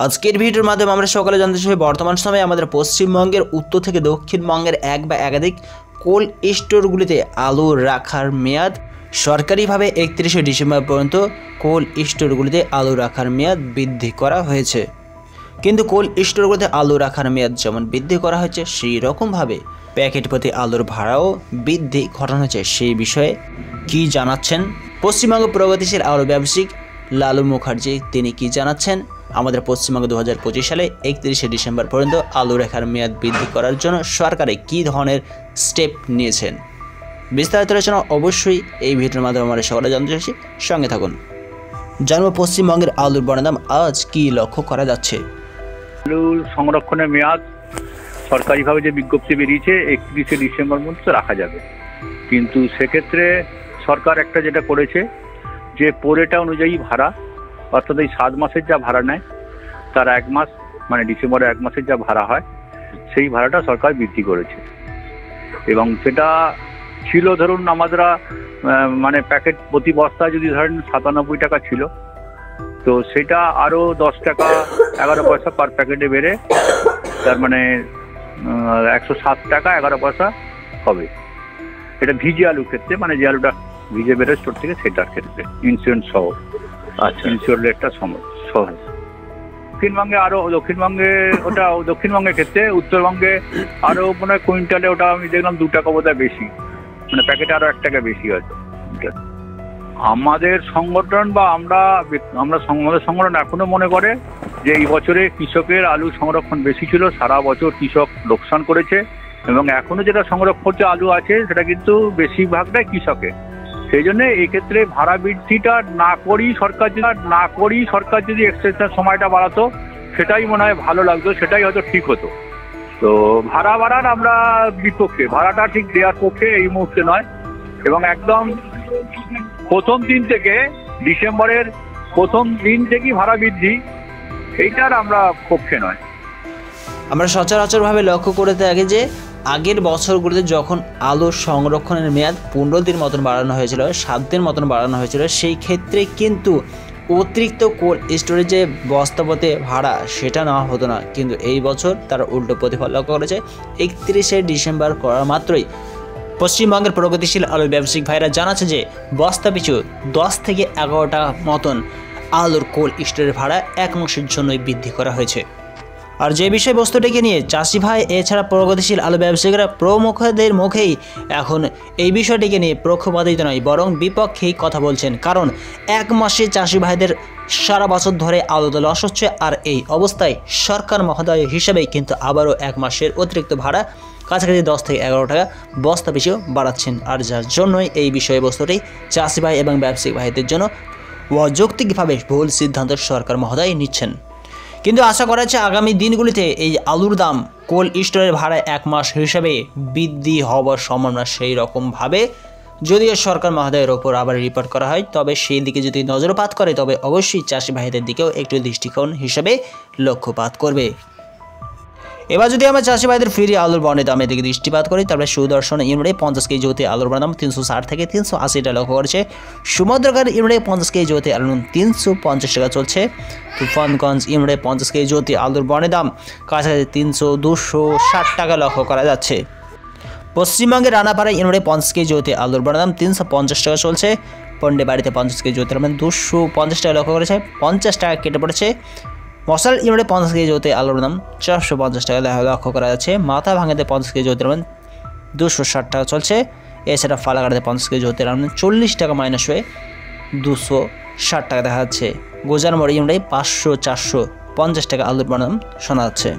আজকের ভিডিওর মাধ্যমে আমরা সকালে জানতে চাই বর্তমান সময়ে আমাদের পশ্চিমবঙ্গের উত্তর থেকে দক্ষিণবঙ্গের এক বা একাধিক কোল্ড স্টোরগুলিতে আলু রাখার মেয়াদ সরকারিভাবে 31শে ডিসেম্বর পর্যন্ত কোল্ড স্টোরগুলিতে আলু রাখার মেয়াদ বৃদ্ধি করা হয়েছে। কিন্তু কোল্ড স্টোরগুলিতে আলু রাখার মেয়াদ যেমন বৃদ্ধি করা হয়েছে সেই রকমভাবে প্যাকেট প্রতি আলুর ভাড়াও বৃদ্ধি ঘটানো হয়েছে। সেই বিষয়ে কি জানাচ্ছেন পশ্চিমবঙ্গ প্রগতিশীল আলু ব্যবসায়িক লালু মুখার্জি, তিনি কি জানাচ্ছেন আমাদের পশ্চিমবঙ্গ 2025 সালে 31শে ডিসেম্বর পর্যন্ত আলু রাখার মেয়াদ বৃদ্ধি করার জন্য সরকারে কী ধরনের স্টেপ নিয়েছেন। বিস্তারিত আলোচনা অবশ্যই এই ভিডিওর মাধ্যমে আমরা সকলে জানতে চাইছি, সঙ্গে থাকুন। জানবো পশ্চিমবঙ্গের আলুর বর্ণদাম আজ কি লক্ষ্য করা যাচ্ছে। আলু সংরক্ষণের মেয়াদ সরকারিভাবে যে বিজ্ঞপ্তি বেরিয়েছে 31শে ডিসেম্বর পর্যন্ত রাখা যাবে, কিন্তু সেক্ষেত্রে সরকার একটা যেটা করেছে যে পরেটা অনুযায়ী ভাড়া, অর্থাৎ এই 7 মাসের যা ভাড়া নেয় তার 1 মাস মানে ডিসেম্বরে 1 মাসের যা ভাড়া হয় সেই ভাড়াটা সরকার বৃদ্ধি করেছে। এবং সেটা ছিল ধরুন আমাদের মানে প্যাকেট প্রতি বস্তা যদি ধরেন 97 টাকা ছিল, তো সেটা আরও 10 টাকা 11 পয়সা পার প্যাকেটে বেড়ে তার মানে 107 টাকা 11 পয়সা হবে। এটা ভিজে আলুর ক্ষেত্রে, মানে যে আলুটা ভিজে বেরোয় স্টোর থেকে সেটার ক্ষেত্রে ইন্স্যুরেন্স সহ। আচ্ছা, ইন্স্যুরেন্স রেটটা সহ। দক্ষিণবঙ্গে ওটা দক্ষিণবঙ্গের ক্ষেত্রে, উত্তরবঙ্গে আরও মনে হয় কুইন্টালে ওটা আমি দেখলাম 2 টাকা বোধহয় বেশি, মানে প্যাকেটে আরও 1 টাকা বেশি আছে। আমাদের সংগঠন বা আমাদের সংগঠন এখনো মনে করে যে এই বছরে কৃষকের আলু সংরক্ষণ বেশি ছিল, সারা বছর কৃষক লোকসান করেছে এবং এখনো যেটা সংরক্ষণ আলু আছে সেটা কিন্তু বেশিরভাগটাই কৃষকের। সেই জন্য এক্ষেত্রে ভাড়া বৃদ্ধিটা না করি সরকার যদি এক্সটেনশন সময়টা বাড়াতো সেটাই মনে হয় ভালো লাগতো, সেটাই হয়তো ঠিক হতো। তো ভাড়া বাড়ার আমরা বিপক্ষে, ভাড়াটা ঠিক দেওয়ার পক্ষে এই মুহূর্তে নয়। এবং একদম প্রথম দিন থেকে ডিসেম্বরের প্রথম দিন থেকেই ভাড়া বৃদ্ধি, এইটার আমরা পক্ষে নয়। আমরা সচরাচরভাবে লক্ষ্য করে থাকি যে আগের বছরগুলিতে যখন আলু সংরক্ষণের মেয়াদ 15 দিন মতন বাড়ানো হয়েছিল, 7 দিন মতন বাড়ানো হয়েছিল, সেই ক্ষেত্রে কিন্তু অতিরিক্ত কোল্ড স্টোরেজ যে বস্তাপথে ভাড়া সেটা নেওয়া হতো না। কিন্তু এই বছর তার উল্টো প্রতিফল লক্ষ্য করেছে। 31শে ডিসেম্বর করা মাত্রই পশ্চিমবঙ্গের প্রগতিশীল আলু ব্যবসায়িক ভাইরা জানাচ্ছে যে বস্তা পিছু 10 থেকে 11 টাকা মতন আলুর কোল্ড স্টোরের ভাড়া 1 মাসের জন্যই বৃদ্ধি করা হয়েছে। আর যে বিষয়বস্তুটিকে নিয়ে চাষি ভাই এছাড়া প্রগতিশীল আলু ব্যবসায়ীরা প্রমুখদের মুখেই এখন এই বিষয়টিকে নিয়ে পক্ষপাতিত নয়, বরং বিপক্ষেই কথা বলছেন। কারণ 1 মাসে চাষি ভাইদের সারা বছর ধরে আলুতে লস হচ্ছে, আর এই অবস্থায় সরকার মহোদয় হিসেবেই কিন্তু আবারও 1 মাসের অতিরিক্ত ভাড়া কাছাকাছি 10 থেকে 11 টাকা বস্তা পিছু বাড়াচ্ছেন। আর যার জন্যই এই বিষয়বস্তুটি চাষি ভাই এবং ব্যবসায়িক ভাইদের জন্য অযৌক্তিকভাবে ভুল সিদ্ধান্ত সরকার মহোদয় নিচ্ছেন। কিন্তু আশা করা যাচ্ছে আগামী দিনগুলিতে এই আলুর দাম কোল্ড স্টোরের ভাড়ায় 1 মাস হিসাবে বৃদ্ধি হওয়ার সম্ভাবনা সেই রকমভাবে যদিও সরকার মহোদয়ের ওপর আবার রিপোর্ট করা হয়, তবে সেই দিকে যদি নজরপাত করে তবে অবশ্যই চাষি ভাইদের দিকেও একটু দৃষ্টিকোণ হিসেবে লক্ষ্যপাত করবে। এবার যদি আমরা চাষি ভাইদের ফ্রি আলুর বর্ণের দামের দিকে দৃষ্টিপাত করি তবে সুদর্শন ইউনিটে 50 কেজি জ্যোতি আলুর বর্ণের দাম 360 থেকে 380 টাকা লক্ষ্য করেছে। সুমদ্রকার ইউনিটে 50 কেজি জ্যোতি আলুর দাম 350 টাকা চলছে। তুফানগঞ্জ ইউনিটে 50 কেজি জ্যোতি আলুর বর্ণের দাম কাছাকাছি 260 টাকা লক্ষ্য করা যাচ্ছে। পশ্চিমবঙ্গের রানাপাড়া ইউনিটে 50 কেজি জ্যোতি আলুর বর্ণের দাম 350 টাকা চলছে। পন্ডে বাড়িতে 50 কেজি জ্যোতি আলুর দাম 250 টাকা লক্ষ্য করেছে, 50 টাকা কেটে পড়েছে। মশাল ইউনিটে 50 কেজি জ্যোতি আলুর দাম 450 টাকা লক্ষ্য করা যাচ্ছে। মাথা ভাঙাতে 50 কেজি জ্যোতির দাম 260 টাকা চলছে। এছাড়া ফালাকাটাতে 50 কেজি জ্যোতির দাম 40 টাকা মাইনাস হয়ে 260 টাকা দেখা যাচ্ছে। গোজারমড়ি ইউনিটে 500-450 টাকা আলুর দাম শোনা যাচ্ছে।